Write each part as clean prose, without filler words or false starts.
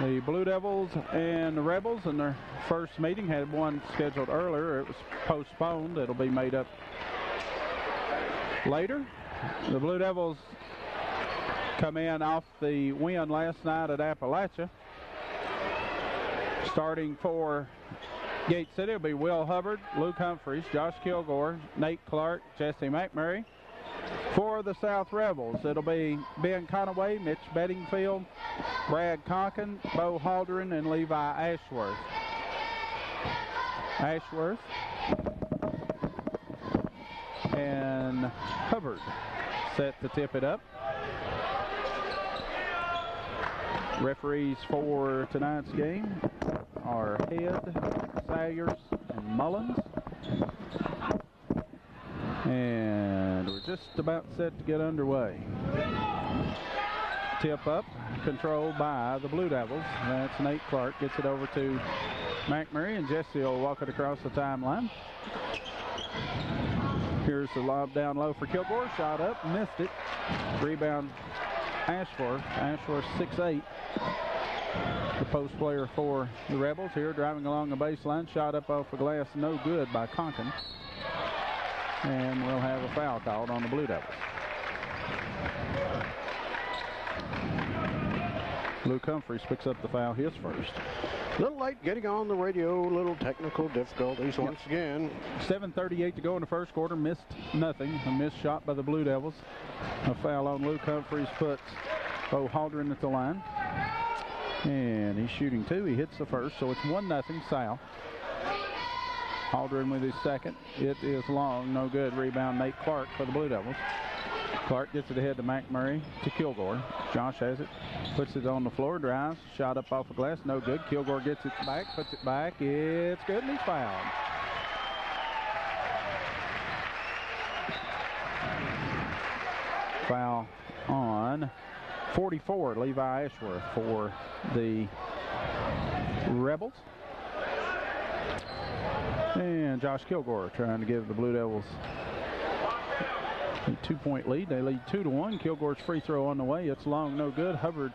The Blue Devils and the Rebels in their first meeting had one scheduled earlier. It was postponed. It'll be made up later. The Blue Devils come in off the win last night at Appalachia. Starting for Gate City will be Will Hubbard, Luke Humphreys, Josh Kilgore, Nate Clark, Jesse McMurray. For the South Rebels, it'll be Ben Conaway, Mitch Bedingfield, Brad Conkin, Bo Halderan, and Levi Ashworth. Ashworth and Hubbard set to tip it up. Referees for tonight's game are Head, Salyers, and Mullins. And we're just about set to get underway. Tip up, controlled by the Blue Devils. That's Nate Clark, gets it over to McMurray, and Jesse will walk it across the timeline. Here's the lob down low for Kilgore, shot up, missed it. Rebound Ashworth. Ashworth 6'8". The post player for the Rebels here, driving along the baseline, shot up off the glass, no good by Conkin. And we'll have a foul called on the Blue Devils. Luke Humphreys picks up the foul, his first. A little late getting on the radio, a little technical difficulties once again. 7:38 to go in the first quarter, missed nothing. A missed shot by the Blue Devils. A foul on Luke Humphreys puts Bo Halderan at the line. And he's shooting two, he hits the first, so it's 1-0 South. Halderan with his second. It is long, no good. Rebound Nate Clark for the Blue Devils. Clark gets it ahead to McMurray, to Kilgore. Josh has it, puts it on the floor, drives, shot up off the glass, no good. Kilgore gets it back, puts it back, it's good, and he's fouled. Foul on 44, Levi Ashworth for the Rebels. And Josh Kilgore trying to give the Blue Devils a 2-point lead. They lead 2-1. Kilgore's free throw on the way. It's long, no good. Hubbard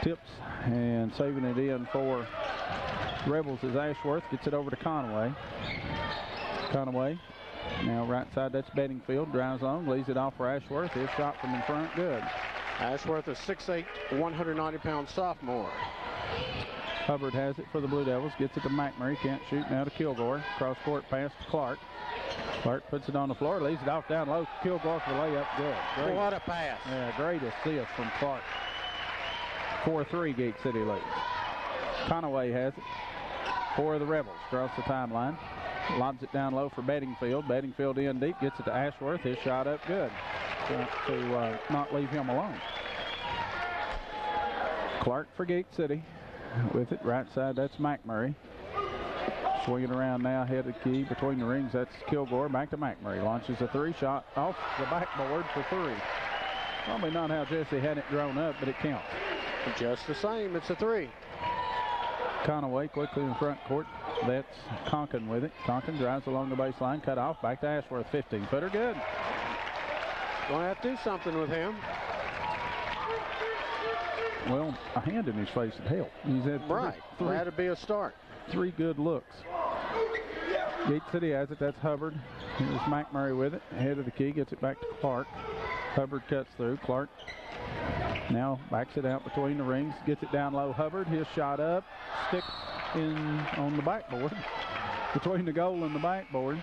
tips and saving it in for Rebels is Ashworth. Gets it over to Conaway. Conaway now right side, that's Bedingfield. Drives long, leaves it off for Ashworth. His shot from in front, good. Ashworth is 6'8", 190-pound sophomore. Hubbard has it for the Blue Devils. Gets it to McMurray. Can't shoot. Now to Kilgore. Cross court pass to Clark. Clark puts it on the floor. Leaves it off down low. Kilgore for the layup. Good. Great. What a pass. Yeah, great assist from Clark. 4-3 Gate City leads. Conaway has it for the Rebels. Across the timeline. Lobs it down low for Bedingfield. Bedingfield in deep. Gets it to Ashworth. His shot up. Good. To not leave him alone. Clark for Gate City. With it, right side, that's McMurray. Swinging around now, head of the key between the rings, that's Kilgore. Back to McMurray. Launches a three shot off the backboard for three. Probably not how Jesse had it drawn up, but it counts. Just the same, it's a three. Conaway quickly in front court. That's Conkin with it. Conkin drives along the baseline, cut off, back to Ashworth, 15-footer, good. Gonna have to do something with him. Well, a hand in his face would help. He's had three. That'd be a start. Three good looks. Gate City has it. That's Hubbard. Here's McMurray with it. Head of the key. Gets it back to Clark. Hubbard cuts through. Clark now backs it out between the rings. Gets it down low. Hubbard. His shot up. Sticks in on the backboard. Between the goal and the backboard.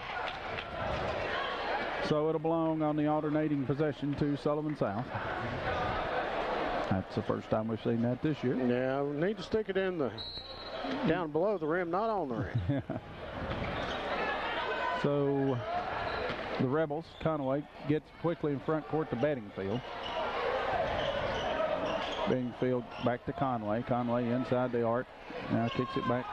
So it'll belong on the alternating possession to Sullivan South. That's the first time we've seen that this year. Yeah, we need to stick it in the down below the rim, not on the rim. So the Rebels, Conaway, gets quickly in front court to Bedingfield. Bedingfield back to Conway. Conway inside the arc. Now kicks it back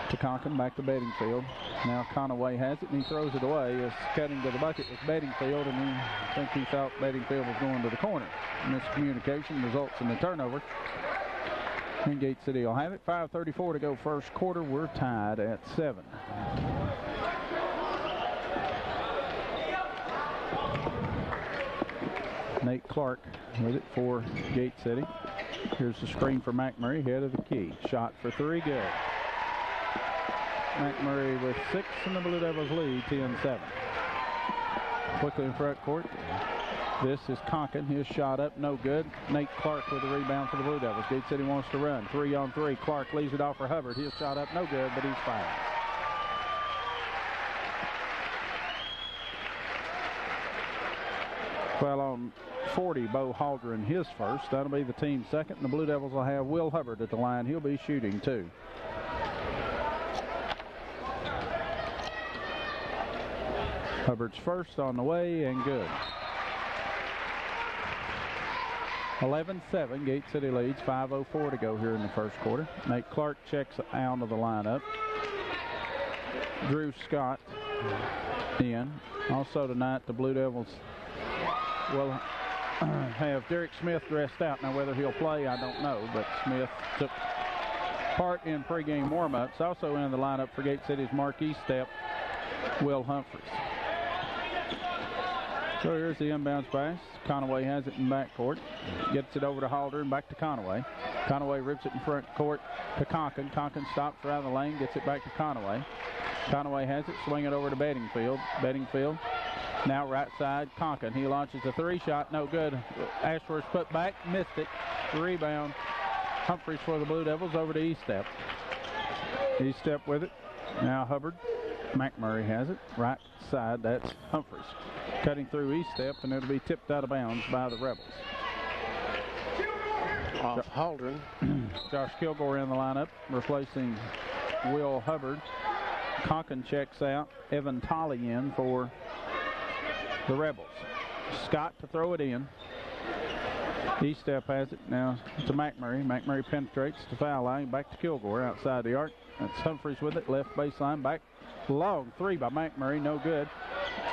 to Conkin, back to Bedingfield. Now Conaway has it, and he throws it away. It's cutting to the bucket with Bedingfield, and I think he thought Bedingfield was going to the corner. Miscommunication results in the turnover. And Gate City will have it. 5:34 to go first quarter. We're tied at 7. Nate Clark with it for Gate City. Here's the screen for McMurray, head of the key. Shot for three, good. McMurray with 6, and the Blue Devils lead 10-7. Quickly in front court. This is Conklin. His shot up, no good. Nate Clark with the rebound for the Blue Devils. Gate City wants to run. 3-on-3. Clark leaves it off for Hubbard. His shot up, no good, but he's fouled. Well, on 40, Bo Haldren, his first. That'll be the team's second. And the Blue Devils will have Will Hubbard at the line. He'll be shooting two. Hubbard's first on the way and good. 11-7, Gate City leads. 5:04 to go here in the first quarter. Nate Clark checks out of the lineup. Drew Scott in. Also tonight, the Blue Devils will have Derek Smith dressed out. Now, whether he'll play, I don't know, but Smith took part in pregame warm-ups. Also in the lineup for Gate City's marquee step, Will Humphreys. So here's the inbounds pass. Conaway has it in backcourt. Gets it over to Haldren, back to Conaway. Conaway rips it in front court to Conklin. Conklin stops around the lane, gets it back to Conaway. Conaway has it, swing it over to Bedingfield. Bedingfield now right side, Conklin. He launches a three shot, no good. Ashworth put back, missed it. Rebound, Humphreys for the Blue Devils over to Estep. Estep with it. Now Hubbard. McMurray has it, right side, that's Humphreys. Cutting through Estep, and it'll be tipped out of bounds by the Rebels. Off Haldren. Josh Kilgore in the lineup, replacing Will Hubbard. Conklin checks out. Evan Tolley in for the Rebels. Scott to throw it in. Estep has it now to McMurray. McMurray penetrates to foul line, back to Kilgore outside the arc. That's Humphreys with it, left baseline, back. Long three by McMurray, no good.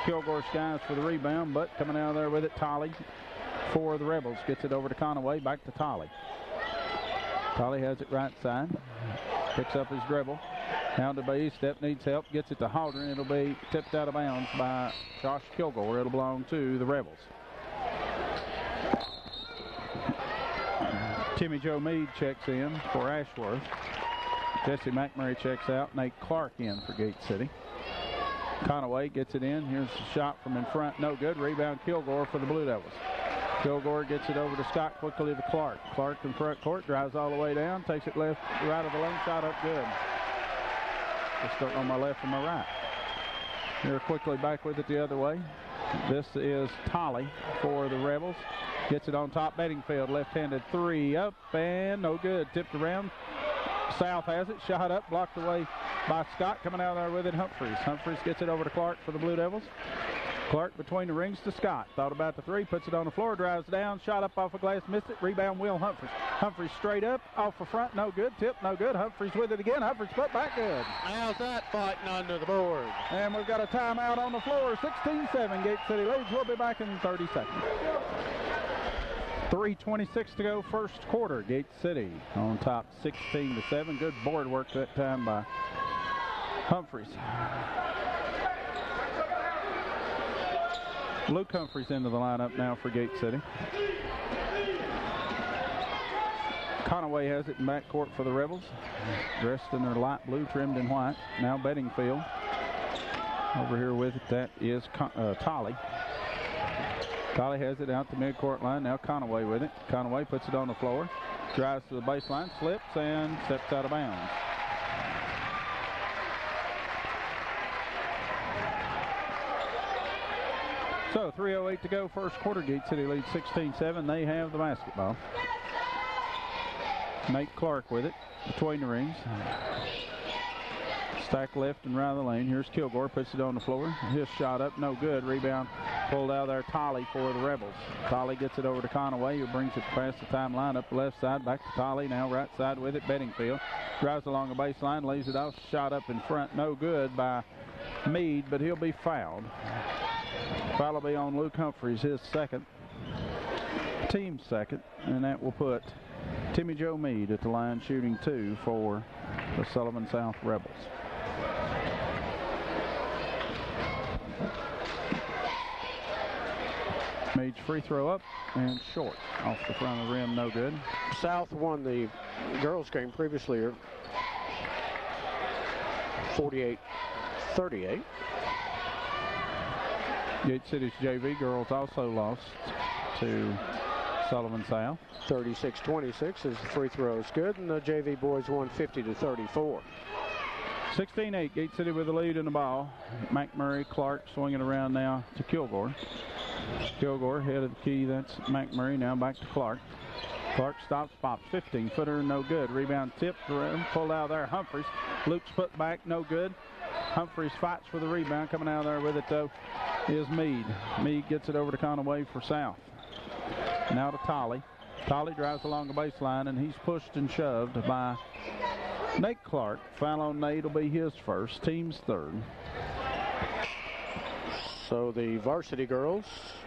Kilgore skies for the rebound, but coming out of there with it, Tolley for the Rebels. Gets it over to Conaway, back to Tolley. Tolley has it right side. Picks up his dribble. Hounded by Estep, needs help, gets it to Haldren. It'll be tipped out of bounds by Josh Kilgore. It'll belong to the Rebels. Timmy Joe Meade checks in for Ashworth. Jesse McMurray checks out. Nate Clark in for Gate City. Conaway gets it in. Here's the shot from in front. No good. Rebound Kilgore for the Blue Devils. Kilgore gets it over to Scott, quickly to Clark. Clark in front court, drives all the way down, takes it left, right of the lane, shot up good. Just starting on my left and my right. Here quickly back with it the other way. This is Tolley for the Rebels. Gets it on top. Bedingfield, left-handed three up and no good. Tipped around. South has it, shot up, blocked away by Scott. Coming out there with it, Humphreys. Humphreys gets it over to Clark for the Blue Devils. Clark between the rings to Scott. Thought about the three, puts it on the floor, drives down, shot up off a glass, missed it. Rebound, Will Humphreys. Humphreys straight up, off the front, no good. Tip, no good. Humphreys with it again. Humphreys put back good. How's that fighting under the board? And we've got a timeout on the floor. 16-7, Gate City leads. We'll be back in 30 seconds. 3:26 to go, first quarter. Gate City on top, 16-7. Good board work that time by Humphreys. Luke Humphreys into the lineup now for Gate City. Conaway has it in backcourt for the Rebels. Dressed in their light blue, trimmed in white. Now Bedingfield over here with it. That is Tolley. Tolley has it out the midcourt line. Now Conaway with it. Conaway puts it on the floor. Drives to the baseline, slips, and steps out of bounds. So 3:08 to go, first quarter. Gate City leads 16-7. They have the basketball. Nate Clark with it between the rings. Stack left and right of the lane. Here's Kilgore, puts it on the floor. His shot up, no good. Rebound pulled out there, Tolley for the Rebels. Tolley gets it over to Conaway, who brings it past the time line up the left side. Back to Tolley, now right side with it. Bedingfield drives along the baseline, leaves it off. Shot up in front, no good by Meade, but he'll be fouled. Foul will be on Luke Humphreys, his second, team's second, and that will put Timmy Joe Meade at the line shooting two for the Sullivan South Rebels. Meade's free throw up and short. Off the front of the rim, no good. South won the girls game previously here. 48-38. Gate City's JV girls also lost to Sullivan South. 36-26 as the free throw is good, and the JV boys won 50-34. 16-8, Gate City with the lead in the ball. McMurray, Clark swinging around now to Kilgore. Kilgore head of the key, that's McMurray, now back to Clark. Clark stops, pops, 15-footer, no good. Rebound tipped around, pulled out there, Humphreys. Luke's put back, no good. Humphreys fights for the rebound. Coming out there with it, though, is Meade. Meade gets it over to Conaway for South. Now to Tolley. Tolley drives along the baseline, and he's pushed and shoved by Nate Clark. Foul on Nate will be his first, team's third. So the varsity girls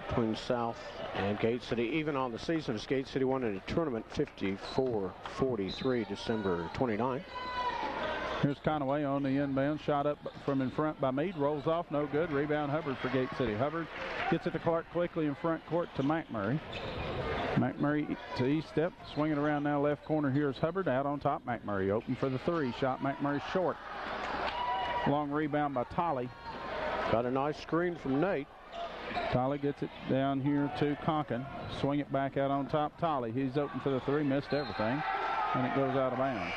between South and Gate City, even on the season, as Gate City won in a tournament 54-43 December 29. Here's Conaway on the inbound, shot up from in front by Meade, rolls off, no good. Rebound Hubbard for Gate City. Hubbard gets it to Clark quickly in front court to McMurray. McMurray to east step, swinging around now left corner. Here's Hubbard out on top. McMurray open for the three. Shot McMurray short. Long rebound by Tolley. Got a nice screen from Nate. Tolley gets it down here to Conkin. Swing it back out on top. Tolley, he's open for the three, missed everything, and it goes out of bounds.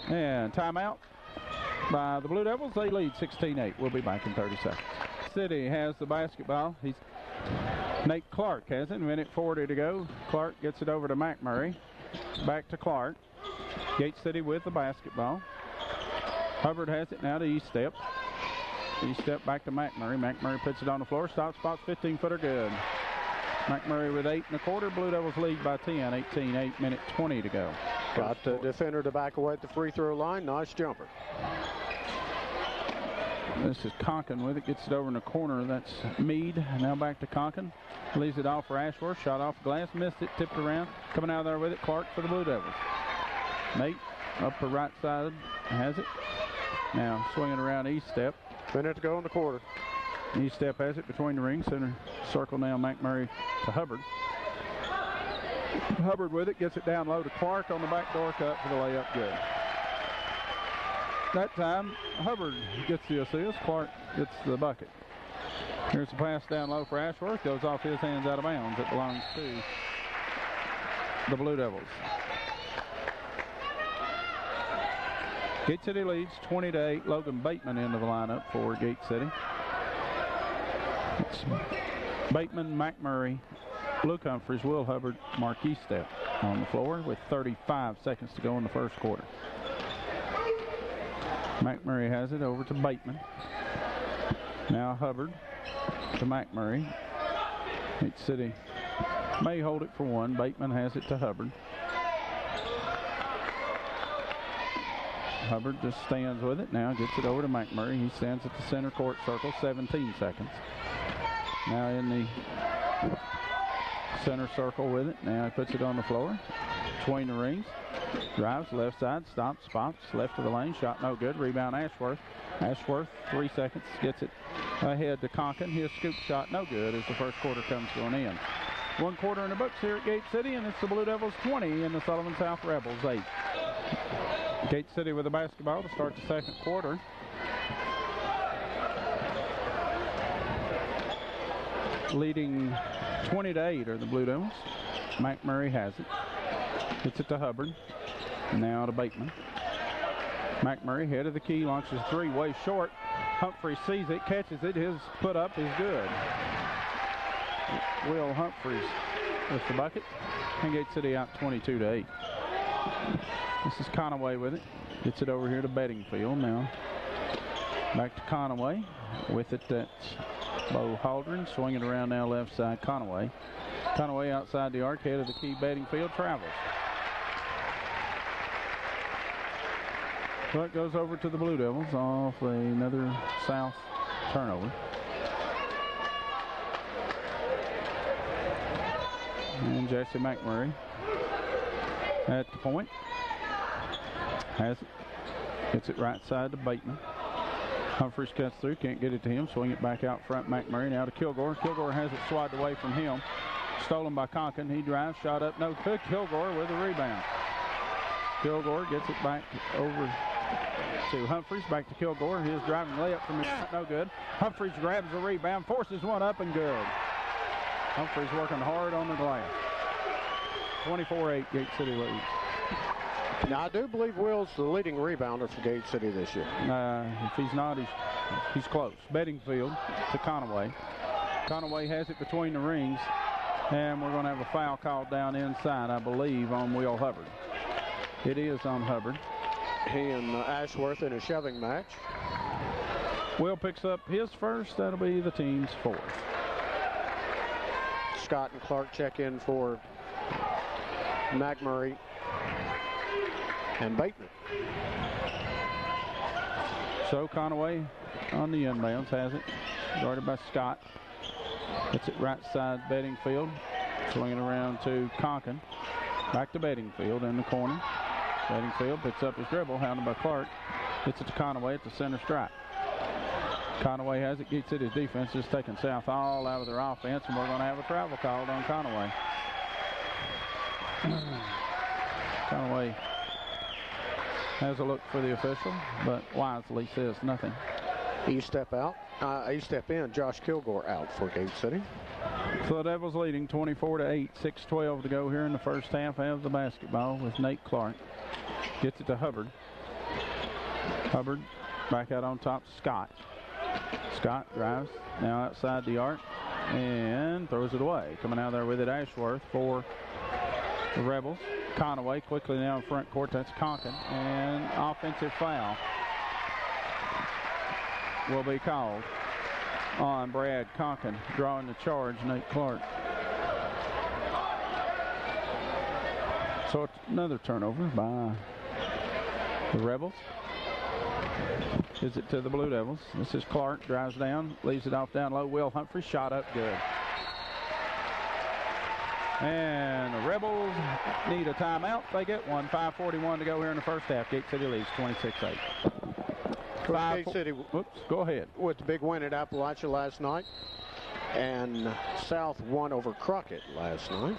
And timeout by the Blue Devils. They lead 16-8. We'll be back in 30 seconds. City has the basketball. Nate Clark has it. A minute 40 to go. Clark gets it over to McMurray. Back to Clark. Gate City with the basketball. Hubbard has it now to east step. East step back to McMurray. McMurray puts it on the floor. Stop spots, 15-footer good. McMurray with 8 1/4. Blue Devils lead by 10. 18-8, minute 20 to go. Got the defender to back away at the free throw line. Nice jumper. This is Conkin with it. Gets it over in the corner. That's Meade. Now back to Conkin. Leaves it off for Ashworth. Shot off glass. Missed it. Tipped around. Coming out there with it. Clark for the Blue Devils. Nate up the right side. Has it. Now swinging around east step. Minute to go in the quarter. East step has it between the rings. Center circle now. McMurray to Hubbard. Hubbard with it. Gets it down low to Clark on the back door cut for the layup. Good. That time, Hubbard gets the assist. Clark gets the bucket. Here's the pass down low for Ashworth. Goes off his hands out of bounds. It belongs to the Blue Devils. Gate City leads 20-8. Logan Bateman into the lineup for Gate City. It's Bateman, McMurray, Luke Humphreys, Will Hubbard, Mark Eastep on the floor with 35 seconds to go in the first quarter. McMurray has it over to Bateman. Now Hubbard to McMurray. Gate City may hold it for one. Bateman has it to Hubbard. Hubbard just stands with it. Now gets it over to McMurray. He stands at the center court circle. 17 seconds. Now in the center circle with it. Now he puts it on the floor. Between the rings. Drives left side. Stops. Spots. Left of the lane. Shot no good. Rebound Ashworth. Ashworth 3 seconds. Gets it ahead to Conkin. His scoop shot no good as the first quarter comes to an end. 1 quarter in the books here at Gate City, and it's the Blue Devils 20 and the Sullivan South Rebels 8. Gate City with the basketball to start the second quarter. Leading 20-8 are the Blue Devils. McMurray has it. Gets it to Hubbard. Now to Bateman. McMurray, head of the key, launches three, way short. Humphrey sees it, catches it. His put up is good. Will Humphreys with the bucket. And Gate City out 22-8. This is Conaway with it. Gets it over here to Bedingfield now. Back to Conaway. With it, that's Bo Haldren. Swinging around now left side, Conaway. Conaway outside the arc, head of the key, Bedingfield travels. So it goes over to the Blue Devils off another South turnover. And Jesse McMurray at the point. Has it. Gets it right side to Bateman. Humphreys cuts through, can't get it to him. Swing it back out front. McMurray now to Kilgore. Kilgore has it swatted away from him. Stolen by Conklin. He drives, shot up, no good. Kilgore with a rebound. Kilgore gets it back over to Humphreys. Back to Kilgore. His driving layup from no good. Humphreys grabs the rebound, forces one up and good. Humphreys working hard on the glass. 24-8, Gate City leads. Now, I do believe Will's the leading rebounder for Gate City this year. If he's not, he's close. Bedingfield to Conaway. Conaway has it between the rings, and we're going to have a foul called down inside, I believe, on Will Hubbard. It is on Hubbard. He and Ashworth in a shoving match. Will picks up his first. That'll be the team's fourth. Scott and Clark check in for McMurray and Bateman. So Conaway on the inbounds has it. Guarded by Scott. Gets it right side Bedingfield. Swinging around to Conklin. Back to Bedingfield in the corner. Bedingfield picks up his dribble, hounded by Clark. Gets it to Conaway at the center stripe. Conaway has it, gets it. His defense is taking South all out of their offense, and we're going to have a travel called on Conaway. Conaway has a look for the official, but wisely says nothing. You step out. You step in. Josh Kilgore out for Gate City. So the Devils leading 24-8. 6:12 to go here in the first half. Have the basketball with Nate Clark. Gets it to Hubbard. Hubbard back out on top. Scott. Scott drives now outside the arc and throws it away. Coming out there with it, Ashworth for the Rebels. Conaway quickly now in front court. That's Conklin. And offensive foul will be called on Brad Conklin. Drawing the charge, Nate Clark. So it's another turnover by the Rebels. Gives it to the Blue Devils. This is Clark. Drives down. Leaves it off down low. Will Humphrey. Shot up good. And the Rebels need a timeout. They get one. 5:41 to go here in the first half. Gate City leads 26-8. Gate City. Oops, go ahead. With the big win at Appalachia last night. And South won over Crockett last night.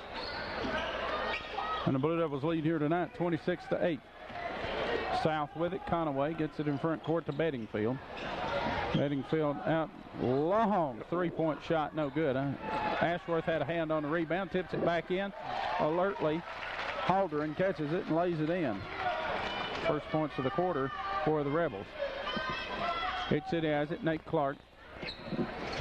And the Blue Devils lead here tonight 26-8. South with it. Conaway gets it in front court to Bedingfield. Bedingfield out long. Three-point shot, no good. Ashworth had a hand on the rebound, tips it back in. Alertly, Halderan catches it and lays it in. First points of the quarter for the Rebels. Gate City has it. Nate Clark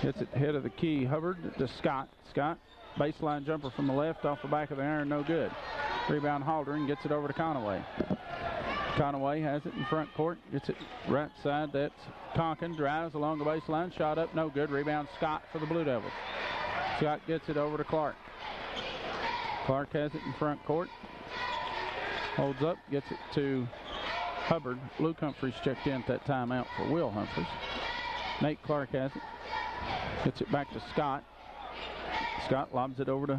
hits it head of the key. Hubbard to Scott. Scott, baseline jumper from the left off the back of the iron, no good. Rebound Halderan gets it over to Conaway. Conaway has it in front court, gets it right side. That's Conklin, drives along the baseline, shot up, no good. Rebound Scott for the Blue Devils. Scott gets it over to Clark. Clark has it in front court, holds up, gets it to Hubbard. Luke Humphreys checked in at that timeout for Will Humphreys. Nate Clark has it, gets it back to Scott. Scott lobs it over to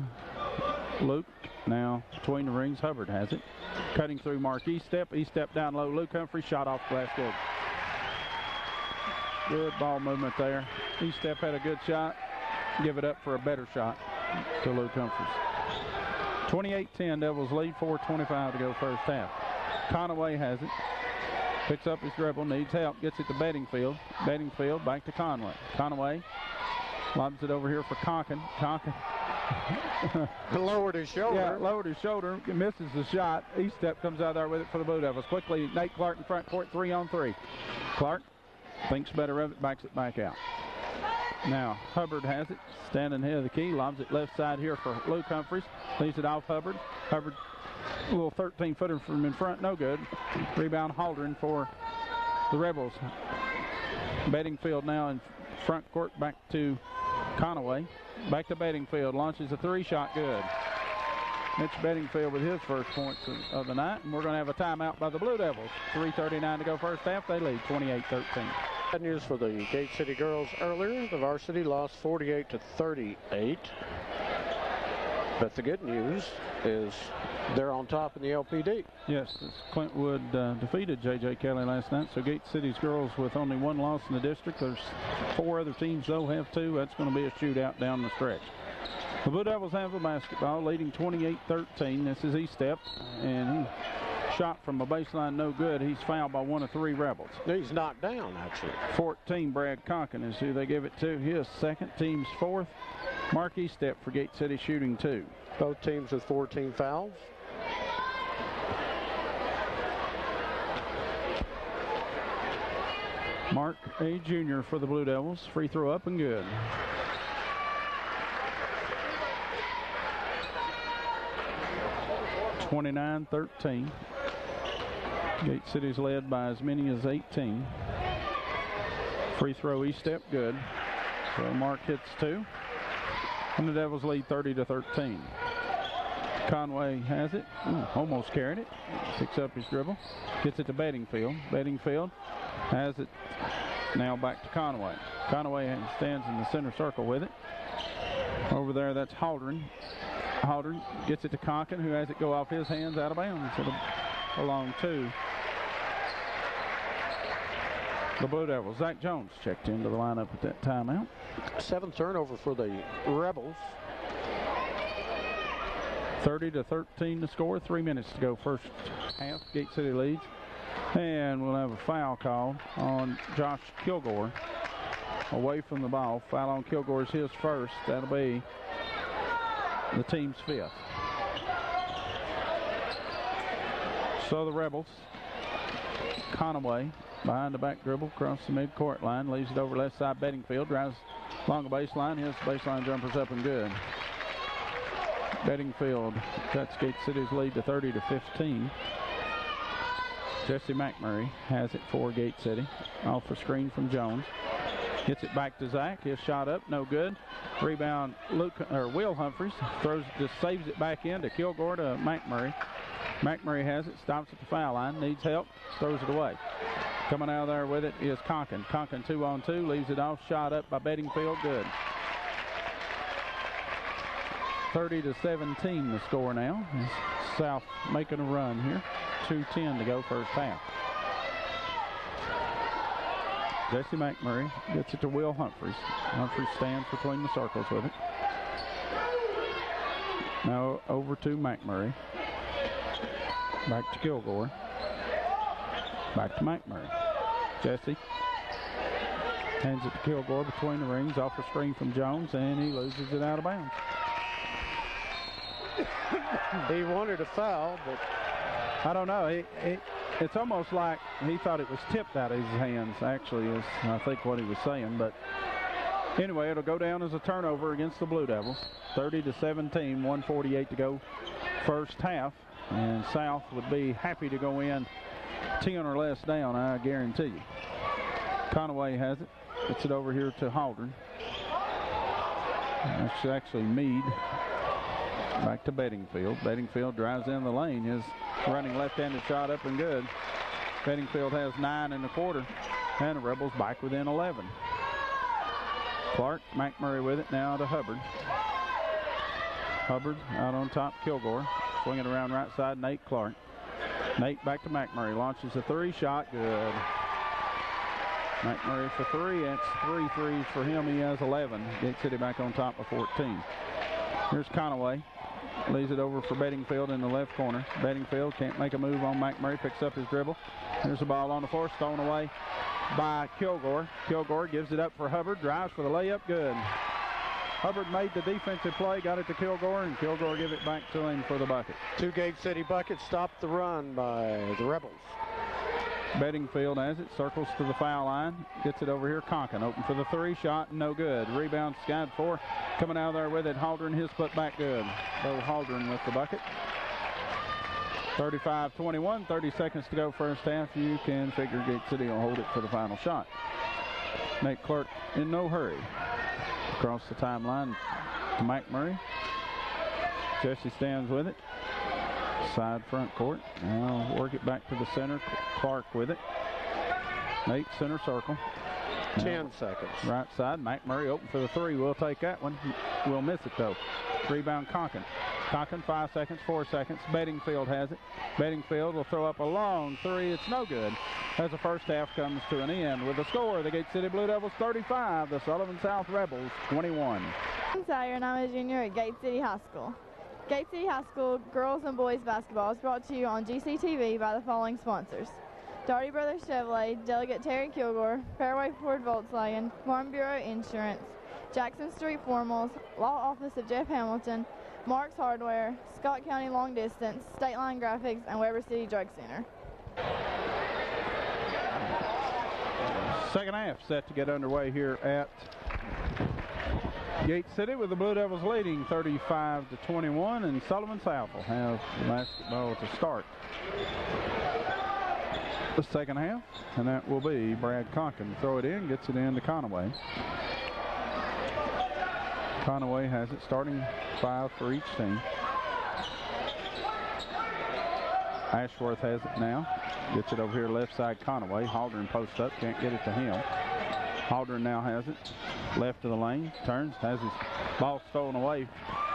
Luke. Now between the rings, Hubbard has it. Cutting through Mark E-Step. E-Step down low. Luke Humphreys shot off glass good. Good ball movement there. E-Step had a good shot. Give it up for a better shot to Luke Humphreys. 28-10, Devils lead. 4:25 to go first half. Conaway has it. Picks up his dribble. Needs help. Gets it to Bedingfield. Bedingfield back to Conway. Conaway lobs it over here for Conklin. Conklin lowered his shoulder. Yeah, lowered his shoulder. Misses the shot. E-Step comes out there with it for the Blue Devils. Quickly, Nate Clark in front court, 3-on-3. Clark thinks better of it, backs it back out. Now, Hubbard has it, standing head of the key, lobs it left side here for Luke Humphreys. Leaves it off Hubbard. Hubbard, a little 13-footer from in front, no good. Rebound Halderan for the Rebels. Bedingfield now in front court, back to Conaway. Back to Bedingfield, launches a three-shot, good. Mitch Bedingfield with his first points of the night, and we're going to have a timeout by the Blue Devils. 3:39 to go first half. They lead 28-13. Bad news for the Gate City girls earlier. The varsity lost 48-38. But the good news is they're on top in the LPD. Yes, Clintwood defeated J.J. Kelly last night, so Gate City's girls with only one loss in the district. There's 4 other teams, though, have 2. That's going to be a shootout down the stretch. The Blue Devils have the basketball, leading 28-13. This is Estep, and he shot from a baseline no good. He's fouled by 1 of 3 Rebels. He's knocked down, actually. 14, Brad Conkin is who they give it to. His second, team's 4th. Mark Estep for Gate City shooting 2. Both teams with 14 fouls. Mark A. Jr. for the Blue Devils. Free throw up and good. (29-13). Gate City's led by as many as 18. Free throw Estep good. So Mark hits 2. And the Devils lead 30-13. Conway has it. Almost carried it. Picks up his dribble. Gets it to Bedingfield. Bedingfield has it now back to Conway. Conway stands in the center circle with it. Over there, that's Haldren. Haldren gets it to Conkin, who has it go off his hands out of bounds. It'll belong to the Blue Devils. Zach Jones checked into the lineup at that timeout. 7th turnover for the Rebels. 30-13 to score. 3 minutes to go first half. Gate City leads. And we'll have a foul call on Josh Kilgore. Away from the ball. Foul on Kilgore is his first. That'll be the team's 5th. So the Rebels. Conaway behind the back dribble across the midcourt line. Leaves it over left side. Bedingfield drives along the baseline. His baseline jumper's up and good. Bedingfield cuts Gate City's lead to 30-15. Jesse McMurray has it for Gate City. Off the screen from Jones. Gets it back to Zach. His shot up, no good. Rebound, Will Humphreys just saves it back in to Kilgore to McMurray. McMurray has it, stops at the foul line, needs help, throws it away. Coming out of there with it is Conkin. Conkin 2-on-2, leaves it off, shot up by Bedingfield, good. 30-17 the score now. South making a run here. 2:10 to go first half. Jesse McMurray gets it to Will Humphreys. Humphreys stands between the circles with it. Now over to McMurray. Back to Kilgore. Back to McMurray. Jesse hands it to Kilgore between the rings, off the screen from Jones, and he loses it out of bounds. He wanted a foul, but I don't know. It's almost like he thought it was tipped out of his hands, actually, is I think what he was saying. But anyway, it'll go down as a turnover against the Blue Devils. 30-17, 1:48 to go first half. And South would be happy to go in 10 or less down, I guarantee you. Conaway has it. Gets it over here to Haldren. That's actually Meade. Back to Bedingfield. Bedingfield drives in the lane. His running left-handed shot up and good. Bedingfield has 9 1/4. And the Rebels back within 11. Clark, McMurray with it now to Hubbard. Hubbard out on top, Kilgore. Swinging around right side, Nate Clark. Nate back to McMurray. Launches a 3 shot, good. McMurray for 3. That's 3 threes for him. He has 11. Gate City back on top of 14. Here's Conaway. Leaves it over for Bedingfield in the left corner. Bedingfield can't make a move on McMurray. Picks up his dribble. There's the ball on the floor. Stolen away by Kilgore. Kilgore gives it up for Hubbard. Drives for the layup. Good. Hubbard made the defensive play. Got it to Kilgore. And Kilgore give it back to him for the bucket. 2 Gate City buckets stopped the run by the Rebels. Bedingfield has it. Circles to the foul line. Gets it over here. Conkin open for the 3 shot. No good. Rebound skied for. Coming out of there with it. Haldren. His put back good. Bo Haldren with the bucket. 35-21. 30 seconds to go first half. You can figure Gate City will hold it for the final shot. Nate Clark in no hurry. Across the timeline to McMurray. Jesse stands with it. Side front court. Now work it back to the center. Clark with it. Nate center circle. 10 seconds. Right side, McMurray open for the three. We'll take that one. We'll miss it, though. Rebound, Conklin. Conklin, 5 seconds, 4 seconds. Bedingfield has it. Bedingfield will throw up a long three. It's no good. As the first half comes to an end with the score, the Gate City Blue Devils 35, the Sullivan South Rebels 21. I'm Sire, and I'm a junior at Gate City High School. Gate City High School girls and boys basketball is brought to you on GCTV by the following sponsors: Darty Brothers Chevrolet, Delegate Terry Kilgore, Fairway Ford Volkswagen, Farm Bureau Insurance, Jackson Street Formals, Law Office of Jeff Hamilton, Mark's Hardware, Scott County Long Distance, State Line Graphics, and Weber City Drug Center. Second half set to get underway here at Gate City with the Blue Devils leading 35-21, and Sullivan South will have basketball to start the second half, and that will be Brad Conklin. Throw it in, gets it into Conaway. Conaway has it, starting 5 for each team. Ashworth has it now. Gets it over here left side, Conaway. Haldren posts up, can't get it to him. Haldren now has it. Left of the lane, turns, has his ball stolen away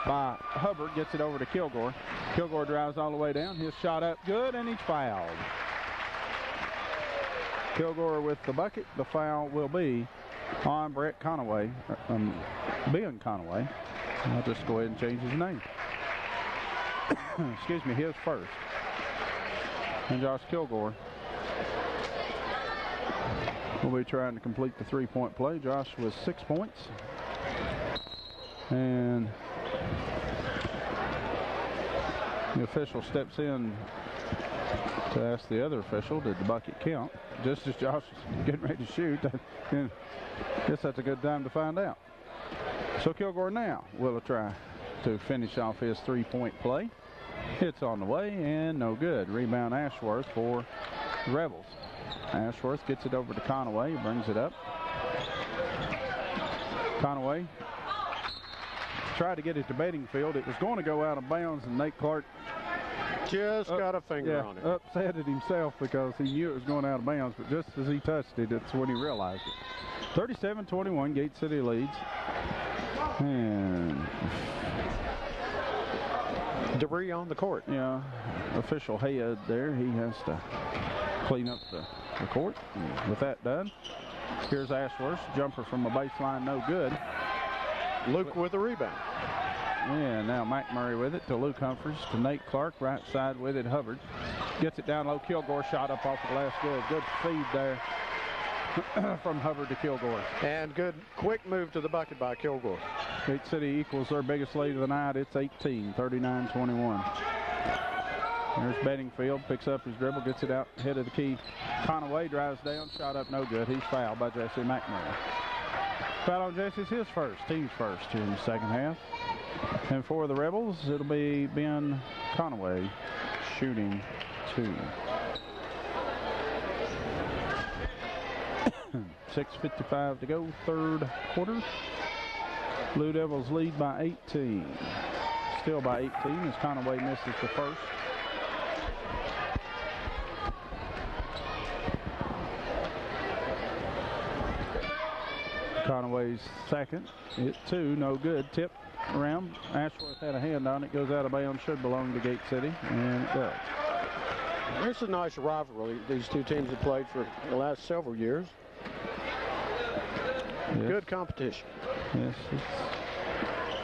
by Hubbard. Gets it over to Kilgore. Kilgore drives all the way down. His shot up good, and he's fouled. Kilgore with the bucket. The foul will be on Brett Conaway, Ben Conaway. I'll just go ahead and change his name. Excuse me, his first. And Josh Kilgore will be trying to complete the three-point play. Josh with 6 points. And the official steps in to ask the other official, did the bucket count? Just as Josh is getting ready to shoot. I guess that's a good time to find out. So Kilgore now will try to finish off his three-point play. It's on the way and no good. Rebound Ashworth for the Rebels. Ashworth gets it over to Conaway, brings it up. Conaway tried to get it to Bedingfield. It was going to go out of bounds, and Nate Clark just got a finger on it. Upset it himself because he knew it was going out of bounds, but just as he touched it, that's when he realized it. 37-21, Gate City leads. And debris on the court. Yeah, official head there. He has to clean up the court. And with that done, here's Ashworth. Jumper from the baseline, no good. Luke with the rebound. And now McMurray with it to Luke Humphries, to Nate Clark, right side with it, Hubbard. Gets it down low, Kilgore shot up off the glass, good feed there from Hubbard to Kilgore. And good quick move to the bucket by Kilgore. Gate City equals their biggest lead of the night. It's 18, 39-21. There's Bedingfield, picks up his dribble, gets it out, head of the key. Conaway drives down, shot up, no good. He's fouled by Jesse McMurray. Foul on Jesse's his first, team's first here in the second half. And for the Rebels, it'll be Ben Conaway shooting 2. 6:55 to go, third quarter. Blue Devils lead by 18. Still by 18 as Conaway misses the first. Conaway's second. Hit 2, no good. Tip around. Ashworth had a hand on it. Goes out of bounds. Should belong to Gate City, and it does. There's a nice rivalry these two teams have played for the last several years. Yes. Good competition. Yes, it's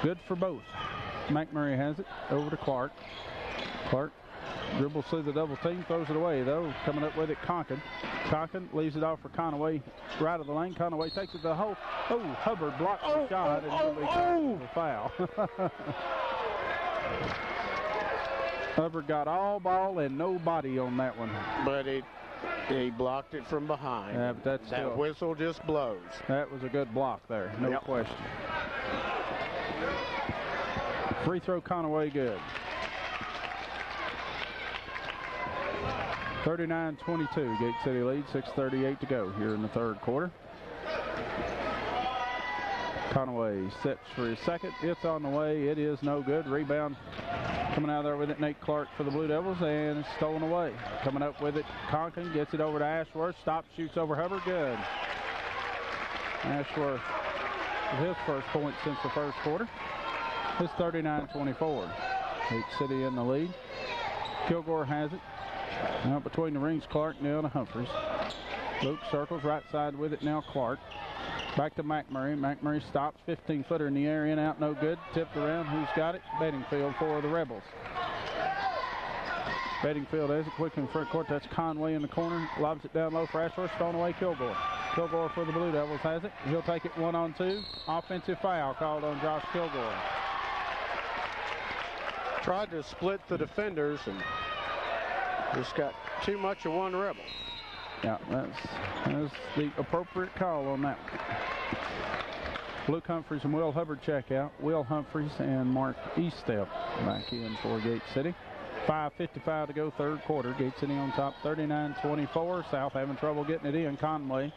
good for both. McMurray has it over to Clark. Clark dribbles through the double team, throws it away though. Coming up with it, Conklin. Conklin leaves it off for Conaway, right of the lane. Conaway takes it to the hole. Oh, Hubbard blocks the shot, and it'll be called a foul. Hubbard got all ball and no body on that one. But he blocked it from behind. Yeah, but that whistle just blows. That was a good block there, no question. Free throw, Conaway, good. 39-22, Gate City lead, 6:38 to go here in the third quarter. Conaway sets for his second. It's on the way. It is no good. Rebound coming out of there with it, Nate Clark for the Blue Devils, and it's stolen away. Coming up with it, Conklin gets it over to Ashworth. Stops, shoots over Hubbard. Good. Ashworth with his first point since the first quarter. It's 39-24. Gate City in the lead. Kilgore has it. Now between the rings, Clark down to Humphreys. Luke circles right side with it now, Clark. Back to McMurray. McMurray stops, 15-footer in the air, in, out, no good. Tipped around. Who's got it? Bedingfield for the Rebels. Bedingfield has it quick in front court. That's Conway in the corner. Lobs it down low for Ashworth. Thrown away Kilgore. Kilgore for the Blue Devils has it. He'll take it 1-on-2. Offensive foul called on Josh Kilgore. Tried to split the defenders and just got too much of one Rebel. Yeah, that's the appropriate call on that one. Luke Humphreys and Will Hubbard check out. Will Humphreys and Mark Eastep back in for Gate City. 5:55 to go, third quarter. Gate City on top, 39-24. South having trouble getting it in. Conway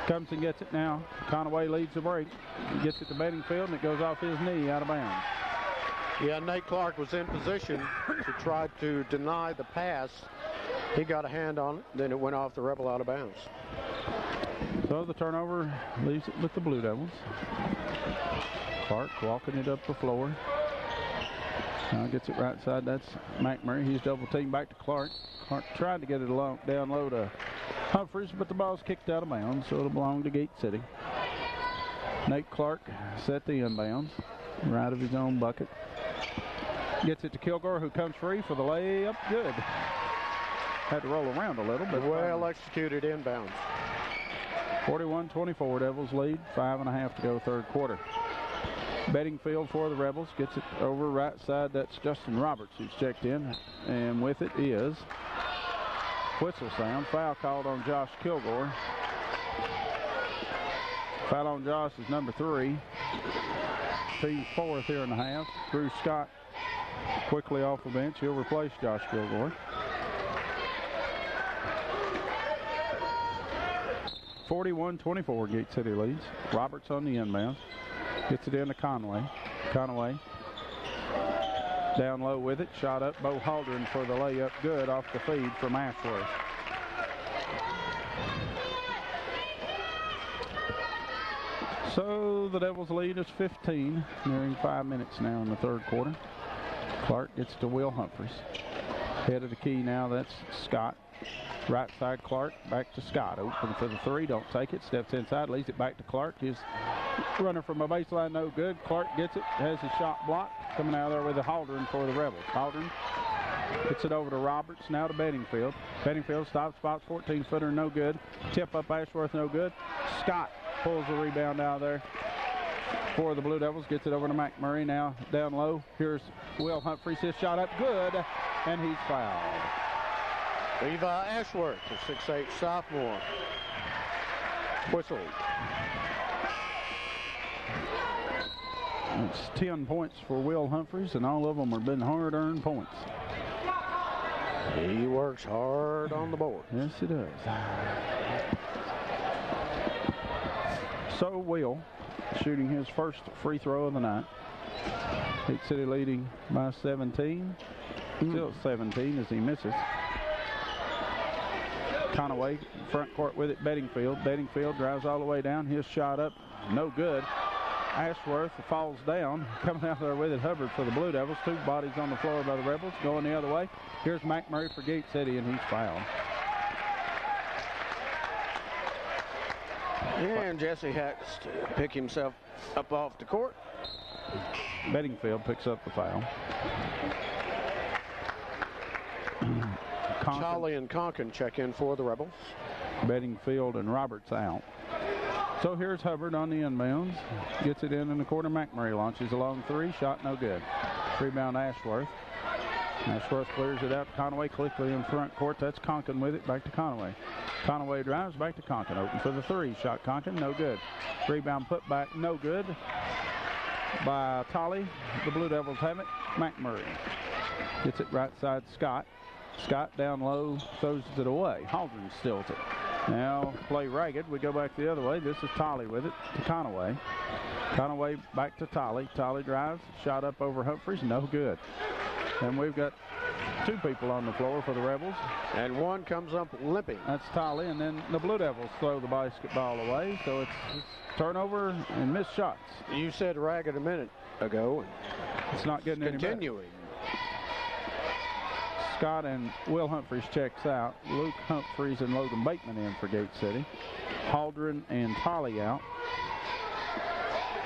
comes and gets it now. Conway leads the break. He gets it to Bedingfield, and it goes off his knee out of bounds. Yeah, Nate Clark was in position to try to deny the pass. He got a hand on it, then it went off the Rebel out of bounds. So the turnover leaves it with the Blue Devils. Clark walking it up the floor. Now gets it right side. That's McMurray. He's double teamed back to Clark. Clark tried to get it down low to Humphreys, but the ball's kicked out of bounds, so it'll belong to Gate City. Nate Clark set the inbounds, right of his own bucket. Gets it to Kilgore, who comes free for the layup. Good. Had to roll around a little, but well executed inbounds. 41-24, Devils lead. 5:30 to go, third quarter. Bedingfield for the Rebels gets it over right side. That's Justin Roberts who's checked in, and with it is whistle sound. Foul called on Josh Kilgore. Foul on Josh is number 3. Team's 4th here in the half. Drew Scott quickly off the bench. He'll replace Josh Kilgore. 41-24, Gate City leads. Roberts on the inbound. Gets it into Conway. Conway down low with it. Shot up. Bo Haldren for the layup. Good off the feed from Ashworth. So the Devils lead is 15, nearing 5 minutes now in the third quarter. Clark gets to Will Humphreys. Head of the key now, that's Scott. Right side Clark, back to Scott. Open for the 3, don't take it. Steps inside, leaves it back to Clark. His runner from a baseline, no good. Clark gets it, has his shot blocked. Coming out there with a Haldren for the Rebels. Haldren gets it over to Roberts, now to Bedingfield. Bedingfield stops, spots, 14-footer, no good. Tip up Ashworth, no good. Scott pulls the rebound out of there for the Blue Devils. Gets it over to McMurray, now down low. Here's Will Humphreys, his shot up, good, and he's fouled. Levi Ashworth, the 6'8 sophomore. Whistle. It's 10 points for Will Humphreys, and all of them have been hard-earned points. He works hard on the board. Yes, he does. So Will shooting his first free throw of the night. Gate City leading by 17. Still 17 as he misses. Conaway front court with it. Bedingfield. Bedingfield drives all the way down. His shot up, no good. Ashworth falls down. Coming out there with it, Hubbard for the Blue Devils. 2 bodies on the floor by the Rebels. Going the other way. Here's McMurray for Gate City, and he's fouled. And Jesse has to pick himself up off the court. Bedingfield picks up the foul. Charlie and Conkin check in for the Rebels. Bedingfield and Roberts out. So here's Hubbard on the inbounds. Gets it in the corner. McMurray launches a long 3. Shot no good. Rebound Ashworth. Ashworth clears it out. Conaway quickly in front court. That's Conkin with it. Back to Conaway. Conaway drives back to Conkin. Open for the 3. Shot Conkin. No good. Rebound put back. No good by Tolley. The Blue Devils have it. McMurray gets it right side Scott. Scott down low, throws it away. Haldren steals it. Now play ragged. We go back the other way. This is Tolley with it to Conaway. Conaway back to Tolley. Tolley drives. Shot up over Humphreys. No good. And we've got two people on the floor for the Rebels. And one comes up limping. That's Tolly, and then the Blue Devils throw the basketball away. So it's turnover and missed shots. You said ragged a minute ago. It's not getting any better. Continuing. Scott and Will Humphreys checks out. Luke Humphreys and Logan Bateman in for Gate City. Haldren and Tolly out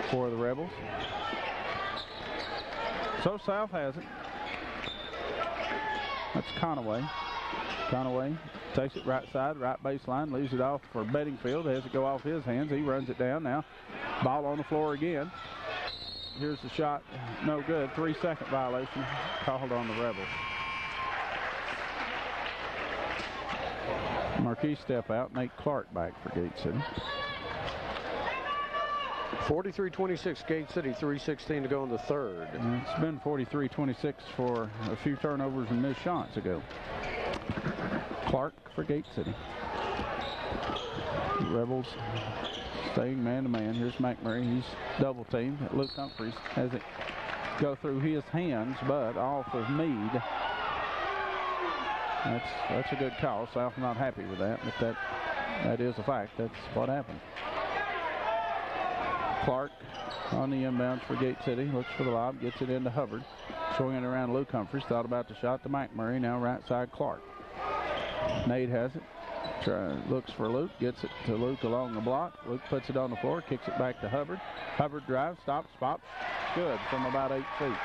for the Rebels. So South has it. That's Conaway. Conaway takes it right side, right baseline, leaves it off for Bedingfield. Has it go off his hands. He runs it down now. Ball on the floor again. Here's the shot. No good. 3-second violation called on the Rebels. Marquis step out. Nate Clark back for Gate City. 43-26 Gate City, 3:16 to go in the third. And it's been 43-26 for a few turnovers and missed shots ago. Clark for Gate City. The Rebels staying man-to-man. Here's McMurray. He's double teamed. Luke Humphreys has it go through his hands, but off of Meade. That's a good call. South not happy with that, but that is a fact. That's what happened. Clark on the inbounds for Gate City. Looks for the lob. Gets it into Hubbard. Swinging around Luke Humphreys. Thought about the shot to McMurray. Now right side Clark. Nate has it. Looks for Luke. Gets it to Luke along the block. Luke puts it on the floor. Kicks it back to Hubbard. Hubbard drives. Stops. Pops. Good from about 8 feet.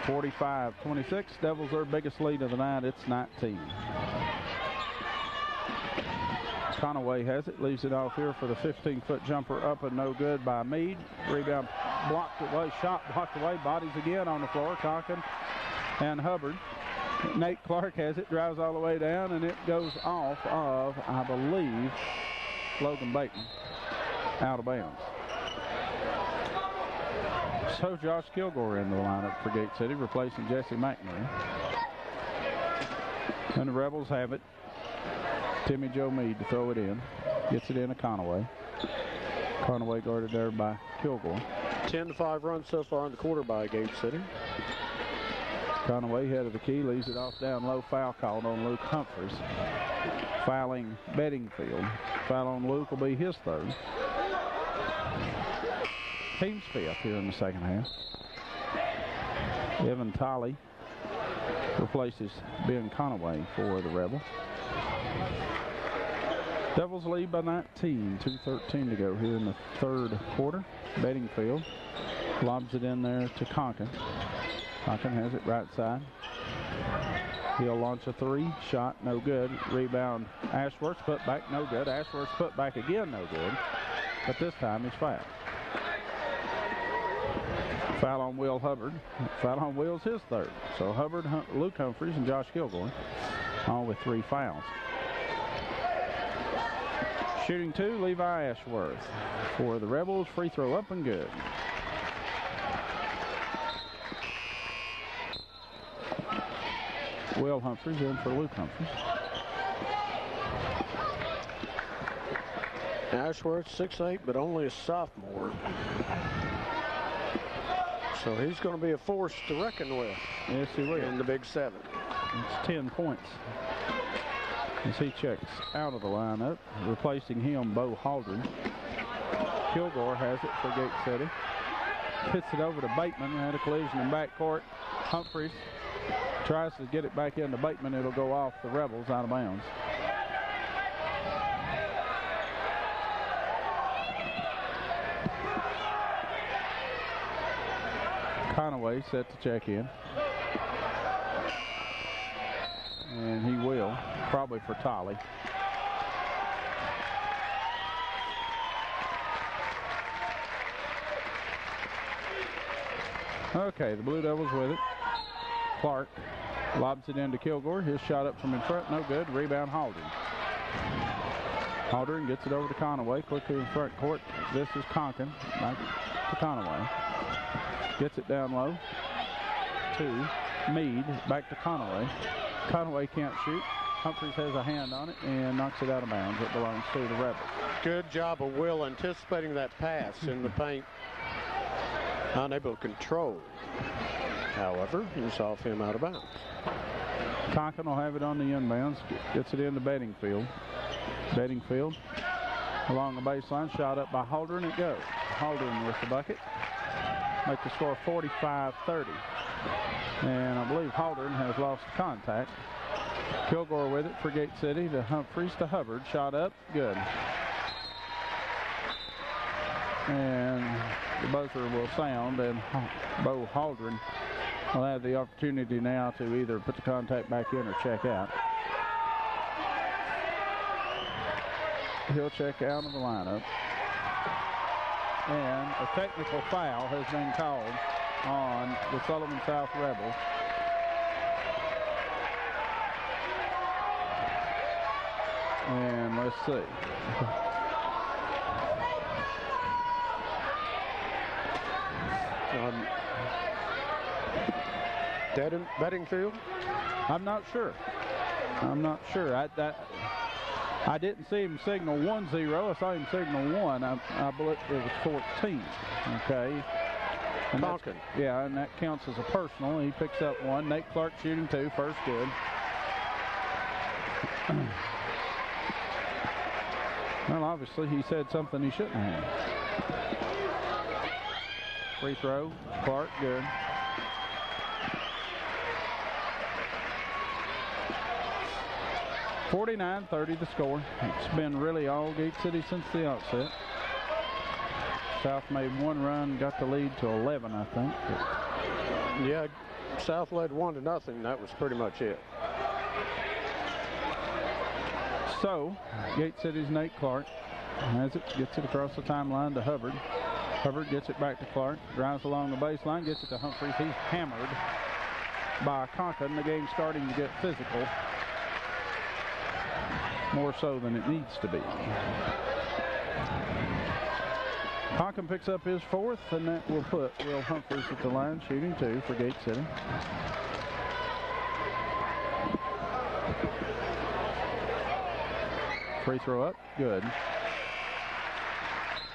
45-26. Devils their biggest lead of the night. It's 19. Conaway has it, leaves it off here for the 15-foot jumper up and no good by Meade. Rebound blocked away, shot blocked away, bodies again on the floor. Conkin and Hubbard. Nate Clark has it, drives all the way down, and it goes off of, I believe, Logan Bateman, out of bounds. So Josh Kilgore in the lineup for Gate City, replacing Jesse McNamara. And the Rebels have it. Timmy Joe Meade to throw it in. Gets it in to Conaway. Conaway guarded there by Kilgore. 10-5 run so far in the quarter by Gate City. Conaway head of the key, leaves it off down low. Foul called on Luke Humphreys. Fouling Bedingfield. Foul on Luke will be his third. Team's fifth here in the second half. Evan Tolley replaces Ben Conaway for the Rebels. Devils lead by 19, 2:13 to go here in the third quarter. Bedingfield lobs it in there to Conkin. Conkin has it right side. He'll launch a three. Shot, no good. Rebound, Ashworth. Put back, no good. Ashworth put back again, no good. But this time he's fouled. Foul on Will Hubbard. Foul on Will's his third. So Hubbard, Luke Humphreys, and Josh Kilgore all with 3 fouls. Shooting 2, Levi Ashworth. For the Rebels, free throw up and good. Will Humphreys in for Luke Humphreys. Ashworth, 6'8", but only a sophomore. So he's going to be a force to reckon with. Yes, he will. In the Big 7. It's 10 points. As he checks out of the lineup, replacing him, Bo Haldren. Kilgore has it for Gate City. Hits it over to Bateman. Had a collision in backcourt. Humphreys tries to get it back into Bateman. It'll go off the Rebels out of bounds. Conaway set to check in. And he will, probably for Tolley. Okay, the Blue Devils with it. Clark lobs it into Kilgore. His shot up from in front, no good. Rebound, Haldren. Haldren gets it over to Conaway. Quickly in front court. This is Conkin. Back to Conaway. Gets it down low to Meade. Back to Conaway. Conaway can't shoot. Humphreys has a hand on it and knocks it out of bounds. It belongs to the Rebels. Good job of Will anticipating that pass in the paint. Unable to control. however, is off him out of bounds. Conklin will have it on the inbounds. Gets it into Bedingfield. Bedingfield along the baseline. Shot up by Holdren. It goes. Holdren with the bucket. Make the score 45-30. And I believe Holdren has lost contact. Kilgore with it for Gate City to Humphreys to Hubbard. Shot up. Good. And the buzzer will sound, and Bo Holdren will have the opportunity now to either put the contact back in or check out. He'll check out of the lineup. And a technical foul has been called on the Sullivan South Rebels. And let's see. Bedingfield? I'm not sure. I didn't see him signal 1-0. I saw him signal 1. I believe it was 14. Okay. And yeah, and that counts as a personal. He picks up 1. Nate Clark shooting 2. First good. Well, obviously he said something he shouldn't have. Free throw. Clark, good. (49-30) the score. It's been really all Gate City since the outset. South made one run, got the lead to 11, I think. Yeah, South led 1-0. That was pretty much it. So, Gate City's Nate Clark has it, gets it across the timeline to Hubbard. Hubbard gets it back to Clark, drives along the baseline, gets it to Humphreys. He's hammered by Conklin. The game's starting to get physical, more so than it needs to be. Conklin picks up his 4th, and that will put Will Humphreys at the line, shooting 2 for Gate City. Free throw up, good.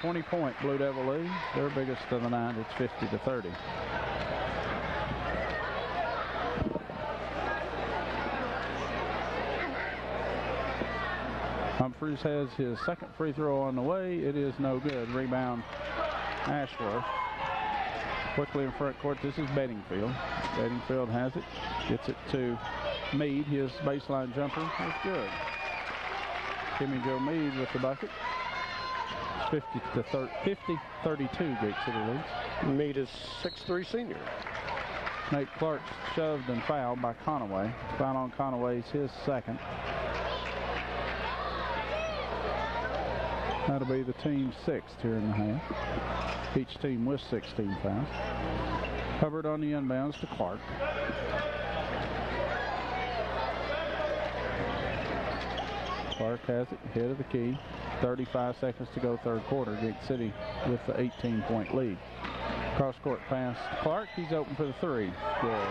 20-point Blue Devil lead, their biggest of the night. It's 50-30. Humphreys has his 2nd free throw on the way. It is no good. Rebound, Ashworth. Quickly in front court, this is Bedingfield. Bedingfield has it, gets it to Meade. His baseline jumper is good. Kimmy Joe Meade with the bucket. 50-32 Gate City leads. Meade is 6'3" senior. Nate Clark shoved and fouled by Conaway. Foul on Conaway's his 2nd. That'll be the team's 6th here in the half. Each team with 16 fouls. Hubbard on the inbounds to Clark. Clark has it, head of the key. 35 seconds to go, 3rd quarter. Gate City with the 18-point lead. Cross-court pass to Clark. He's open for the 3. Good.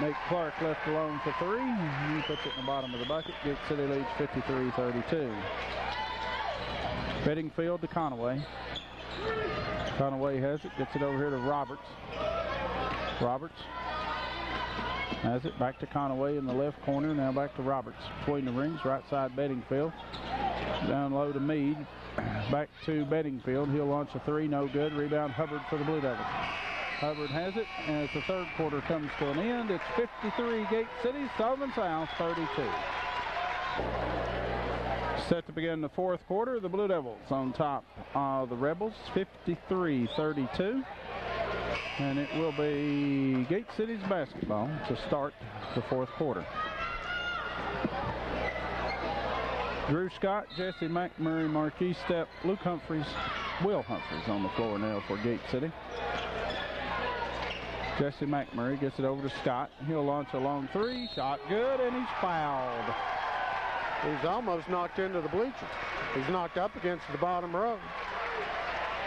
Nate Clark left alone for 3. He puts it in the bottom of the bucket. Gate City leads 53-32. Bedingfield to Conaway. Conaway has it, gets it over here to Roberts. Roberts has it back to Conaway in the left corner. Now back to Roberts between the rings. Right side Bedingfield. Down low to Meade. Back to Bedingfield. He'll launch a 3. No good. Rebound Hubbard for the Blue Devils. Hubbard has it. As the 3rd quarter comes to an end, it's 53 Gate City, Sullivan South 32. Set to begin the 4th quarter. The Blue Devils on top of the Rebels, 53-32. And it will be Gate City's basketball to start the 4th quarter. Drew Scott, Jesse McMurray, Marquis Stepp, Luke Humphreys, Will Humphreys on the floor now for Gate City. Jesse McMurray gets it over to Scott. He'll launch a long 3. Shot good, and he's fouled. He's almost knocked into the bleachers. He's knocked up against the bottom row.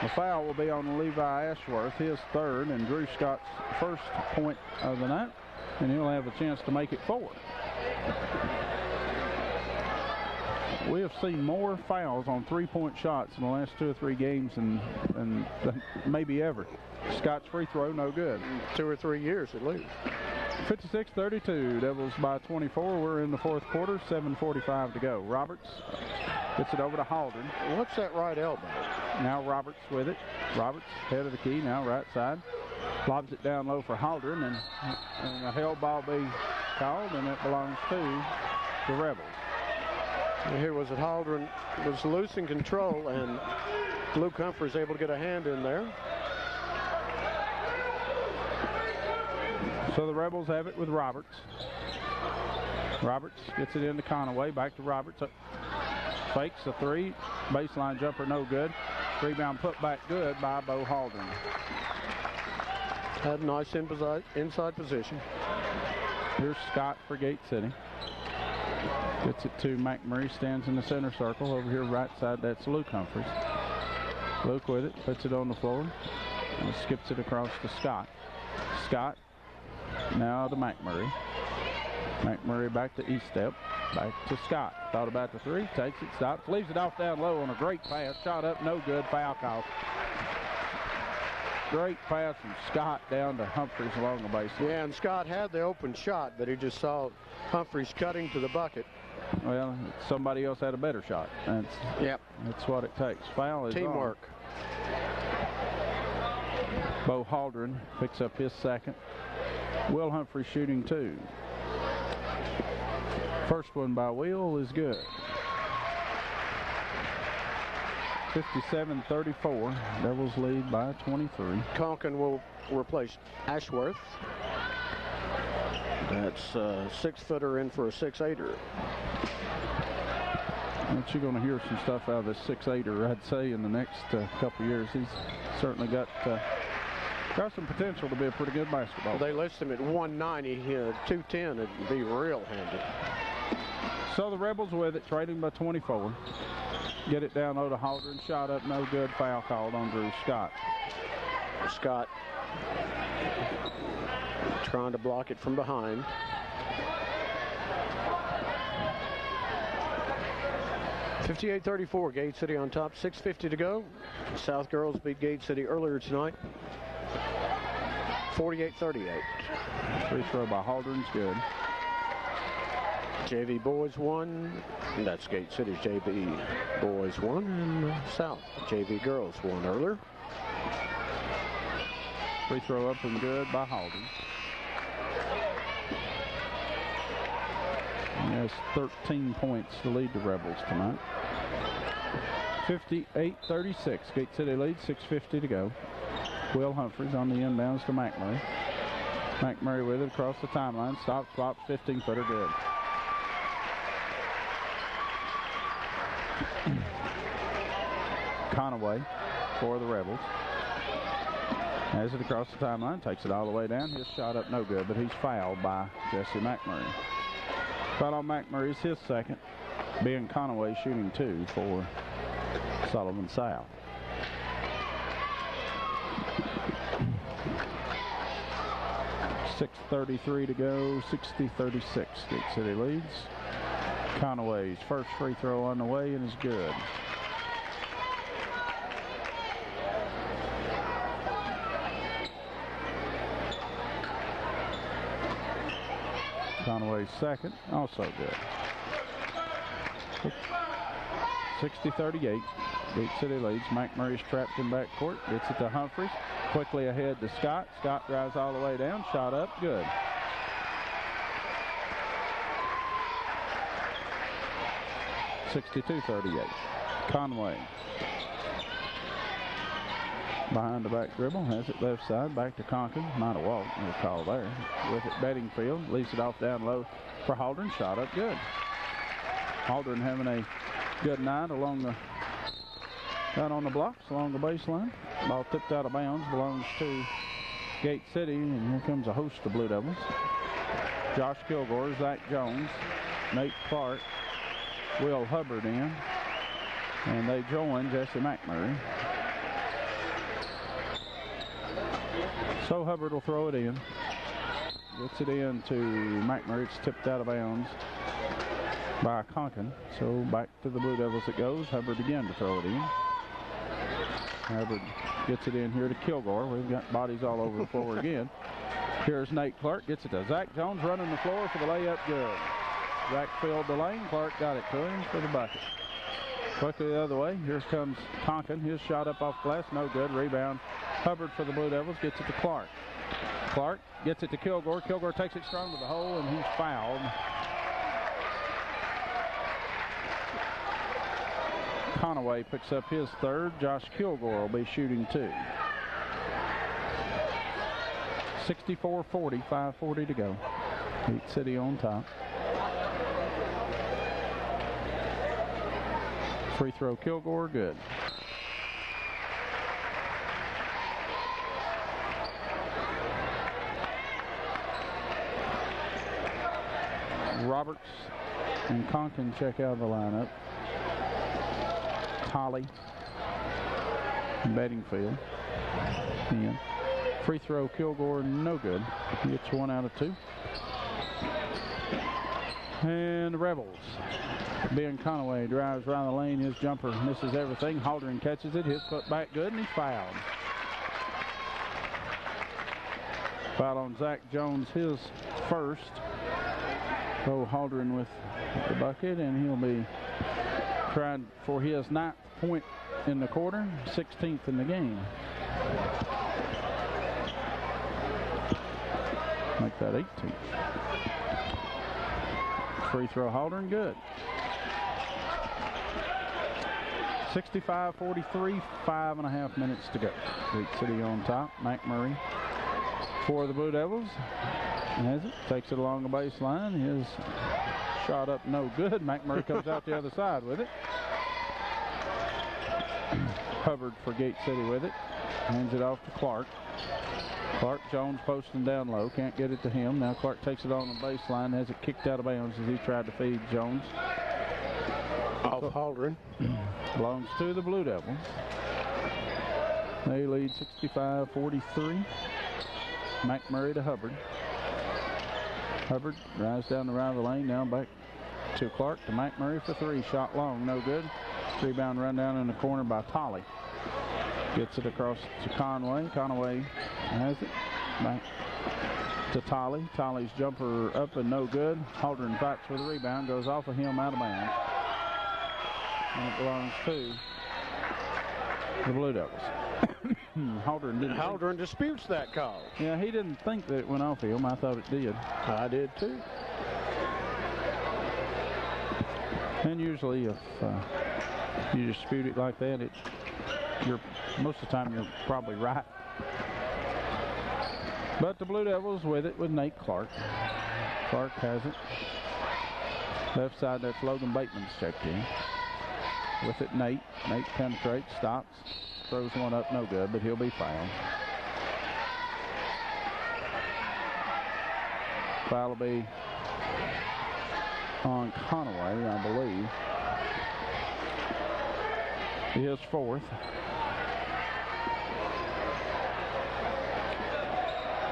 The foul will be on Levi Ashworth, his 3rd, and Drew Scott's 1st point of the night, and he'll have a chance to make it 4. We have seen more fouls on 3-point shots in the last 2 or 3 games than maybe ever. Scott's free throw, no good. 2 or 3 years at least. 56-32, Devils by 24. We're in the fourth quarter, 7:45 to go. Roberts gets it over to Haldren. What's that right elbow? Now Roberts with it. Roberts, head of the key, now right side. Lobs it down low for Haldren, and a held ball be called, and it belongs to the Rebels. And here was it Haldren was loose in control, and Luke Humphreys able to get a hand in there. So the Rebels have it with Roberts. Roberts gets it into Conaway, back to Roberts. Fakes a three, baseline jumper no good. Rebound put back good by Bo Haldren. Had a nice inside position. Here's Scott for Gate City. Gets it to McMurray, stands in the center circle. Over here right side, that's Luke Humphreys. Luke with it, puts it on the floor, and skips it across to Scott. Scott now to McMurray. McMurray back to E-step, back to Scott. Thought about the three, takes it, stops, leaves it off down low on a great pass. Shot up, no good, foul call. Great pass from Scott down to Humphreys along the baseline. Yeah, and Scott had the open shot, but he just saw Humphreys cutting to the bucket. Well, somebody else had a better shot. That's what it takes. Foul is teamwork. On. Bo Haldren picks up his second. Will Humphreys shooting two. First one by Will is good. 57-34. Devils lead by 23. Conklin will replace Ashworth. That's a 6-footer in for a 6-8er. But you're going to hear some stuff out of this 6-8er, I'd say, in the next couple of years. He's certainly got some potential to be a pretty good basketball player. They list him at 190, 210. It'd be real handy. So the Rebels with it, trading by 24. Get it down low to Haldren. Shot up, no good. Foul called on Drew Scott. Scott trying to block it from behind. (58-34), Gate City on top. 6:50 to go. South girls beat Gate City earlier tonight. 48-38. Free throw by Haldren's good. JV boys won. And that's Gate City's JV boys won, and South JV girls won earlier. Free throw up and good by Haldren. He has 13 points to lead the Rebels tonight. 58-36. Gate City leads, 6:50 to go. Will Humphreys on the inbounds to McMurray. McMurray with it across the timeline. Stops, flops, 15-footer good. Conaway for the Rebels. Has it across the timeline, takes it all the way down. His shot up no good, but he's fouled by Jesse McMurray. Foul on McMurray is his second. Ben Conaway shooting two for Sullivan South. .6:33 to go, 60-36. Gate City leads. Conaway's first free throw on the way and is good. Conaway's second, also good. 60-38. Gate City leads. McMurray's trapped in backcourt. Gets it to Humphreys. Quickly ahead to Scott. Scott drives all the way down. Shot up. Good. .62-38. Conway. Behind the back dribble. Has it left side. Back to Conklin. Might have walked. No call there. With it Bedingfield. Leaves it off down low for Haldren. Shot up. Good. Haldren having a good night along the out on the blocks along the baseline. Ball tipped out of bounds, belongs to Gate City, and here comes a host of Blue Devils. Josh Kilgore, Zach Jones, Nate Clark, Will Hubbard in, and they join Jesse McMurray. So Hubbard will throw it in. Gets it in to McMurray. It's tipped out of bounds by Conklin. So back to the Blue Devils it goes. Hubbard again to throw it in. Hubbard gets it in here to Kilgore. We've got bodies all over the floor again. Here's Nate Clark, gets it to Zach Jones, running the floor for the layup, good. Zach filled the lane, Clark got it to him for the bucket. Quickly the other way, here comes Tonkin, his shot up off glass, no good, rebound. Hubbard for the Blue Devils, gets it to Clark. Clark gets it to Kilgore, Kilgore takes it strong to the hole, and he's fouled. Conaway picks up his third, Josh Kilgore will be shooting 2. 64-40, 5:40 to go. Gate City on top. Free throw Kilgore, good. Roberts and Conkin check out of the lineup. Tolley and Bedingfield. And free throw Kilgore, no good. He gets 1 out of 2. And the Rebels. Ben Conaway drives around the lane. His jumper misses everything. Halderan catches it. His foot back good, and he's fouled. Foul on Zach Jones, his first. So Halderan with the bucket, and he'll be trying for his 9th point in the quarter, 16th in the game. Make that 18th. Free throw Halderan, good. 65-43, 5.5 minutes to go. Gate City on top. McMurray for the Blue Devils. Has it, takes it along the baseline. His shot up, no good. McMurray comes out the other side with it. Hubbard for Gate City with it. Hands it off to Clark. Clark, Jones posting down low. Can't get it to him. Now Clark takes it on the baseline. Has it kicked out of bounds as he tried to feed Jones. Off Halderan. Belongs to the Blue Devils. They lead 65-43. McMurray to Hubbard. Hubbard drives down the right of the lane. Now back to Clark to McMurray for 3. Shot long, no good. Rebound run down in the corner by Tolley. Gets it across to Conway. Conway has it. Back to Tolley. Tolley's jumper up and no good. Halderan fights for the rebound. Goes off of him out of bounds. And it belongs to the Blue Devils. Halderan disputes that call. Yeah, he didn't think that it went off him. I thought it did. I did too. And usually if you dispute it like that, you're most of the time you're probably right. But the Blue Devils with it with Nate Clark. Clark has it. Left side, that's Logan Bateman's checked in. With it, Nate. Nate penetrates, stops, throws one up, no good, but he'll be fouled. Foul will be on Conaway, I believe. His 4th.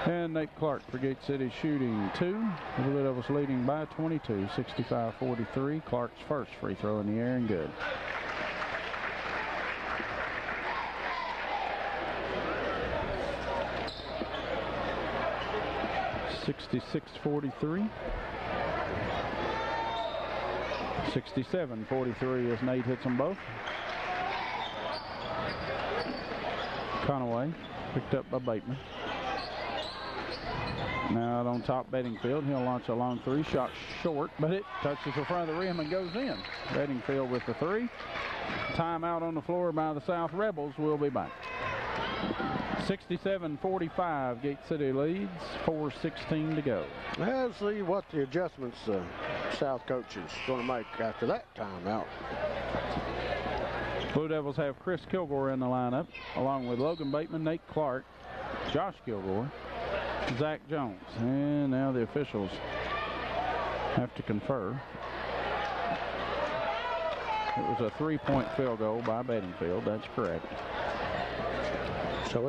And Nate Clark for Gate City shooting 2. The Blue Devils leading by 22, 65-43. Clark's first free throw in the air and good. (66-43). 67-43 as Nate hits them both. Conaway picked up by Bateman. Now out on top, Bedingfield. He'll launch a long 3. Shot short, but it touches the front of the rim and goes in. Bedingfield with the 3. Timeout on the floor by the South Rebels. We'll be back. 67-45. Gate City leads. 4:16 to go. Let's see what the adjustments South coach is going to make after that timeout. Blue Devils have Chris Kilgore in the lineup, along with Logan Bateman, Nate Clark, Josh Kilgore, Zach Jones. And now the officials have to confer. It was a 3-point field goal by Bedingfield. That's correct. So